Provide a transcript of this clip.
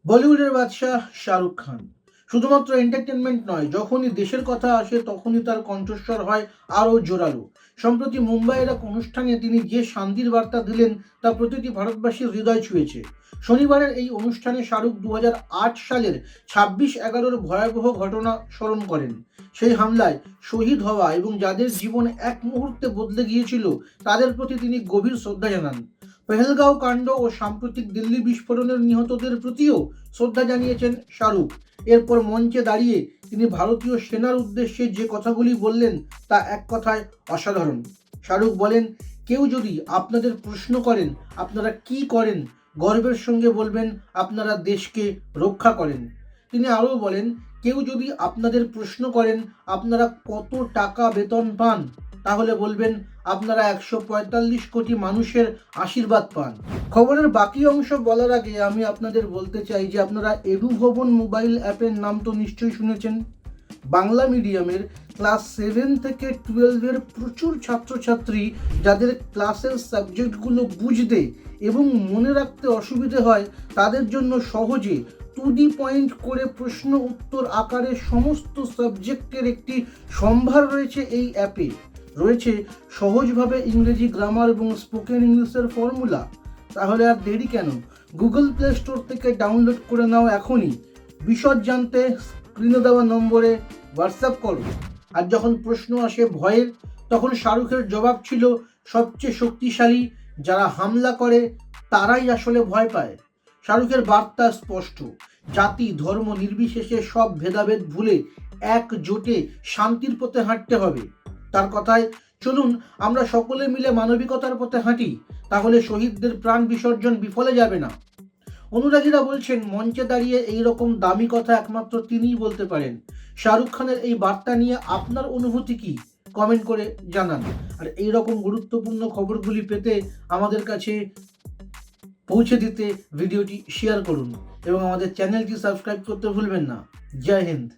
বলিউডের বাদশাহ শাহরুখ খান শুধুমাত্র এন্টারটেনমেন্ট নয়, যখনই দেশের কথা আসে তখনই তার কণ্ঠস্বর হয় আরও জোরালো। সম্প্রতি মুম্বাইয়ের এক অনুষ্ঠানে তিনি যে শান্তির বার্তা দিলেন তা প্রতিটি ভারতবাসীর হৃদয় ছুঁয়েছে। শনিবারের এই অনুষ্ঠানে শাহরুখ 2008 সালের 26/11-র ভয়াবহ ঘটনা স্মরণ করেন। সেই হামলায় শহীদ হওয়া এবং যাদের জীবন এক মুহূর্তে বদলে গিয়েছিল তাদের প্রতি তিনি গভীর শ্রদ্ধা জানান। পেহেলগাঁও কাণ্ড ও সাম্প্রতিক দিল্লি বিস্ফোরণের নিহতদের প্রতিও শ্রদ্ধা জানিয়েছেন শাহরুখ। এরপর মঞ্চে দাঁড়িয়ে তিনি ভারতীয় সেনার উদ্দেশ্যে যে কথাগুলি বললেন তা এক কথায় অসাধারণ। শাহরুখ বলেন, কেউ যদি আপনাদের প্রশ্ন করেন আপনারা কি করেন, গর্বের সঙ্গে বলবেন আপনারা দেশকে রক্ষা করেন। তিনি আরও বলেন, কেউ যদি আপনাদের প্রশ্ন করেন আপনারা কত টাকা বেতন পান, তাহলে বলবেন আপনারা 145 কোটি মানুষের আশীর্বাদ পান। খবরের বাকি অংশ বলার আগে আমি আপনাদের বলতে চাই যে আপনারা এডুভবন মোবাইল অ্যাপের নাম তো নিশ্চয়ই শুনেছেন। বাংলা মিডিয়ামের ক্লাস 7 থেকে 12-এর প্রচুর ছাত্রছাত্রী যাদের ক্লাসের সাবজেক্টগুলো বুঝতে এবং মনে রাখতে অসুবিধে হয়, তাদের জন্য সহজে 2D পয়েন্ট করে প্রশ্ন উত্তর আকারে সমস্ত সাবজেক্টের একটি সম্ভার রয়েছে এই অ্যাপে। রয়েছে সহজভাবে ইংরেজি গ্রামার এবং স্পোকেন ইংলিশের ফর্মুলা। তাহলে আর দেরি কেন, গুগল প্লে স্টোর থেকে ডাউনলোড করে নাও এখনই। বিশদ জানতে স্ক্রিনে দেওয়া নম্বরে হোয়াটসঅ্যাপ করো। আর যখন প্রশ্ন আসে ভয়ের, তখন শাহরুখের জবাব ছিল সবচেয়ে শক্তিশালী, যারা হামলা করে তারাই আসলে ভয় পায়। শাহরুখের বার্তা স্পষ্ট, জাতি ধর্ম নির্বিশেষে সব ভেদাভেদ ভুলে একজোটে শান্তির পথে হাঁটতে হবে। তার কথায়, চলুন আমরা সকলে মিলে মানবিকতার পথে হাঁটি, তাহলে শহীদদের প্রাণ বিসর্জন বিফলে যাবে না। অনুরাগীরা বলছেন, মঞ্চে দাঁড়িয়ে এই রকম দামি কথা একমাত্র তিনিই বলতে পারেন। শাহরুখ খানের এই বার্তা নিয়ে আপনার অনুভূতি কি, কমেন্ট করে জানান। আর এই রকম গুরুত্বপূর্ণ খবরগুলি পেতে আমাদের কাছে পৌঁছে দিতে ভিডিওটি শেয়ার করুন এবং আমাদের চ্যানেলটি সাবস্ক্রাইব করতে ভুলবেন না। জয় হিন্দ।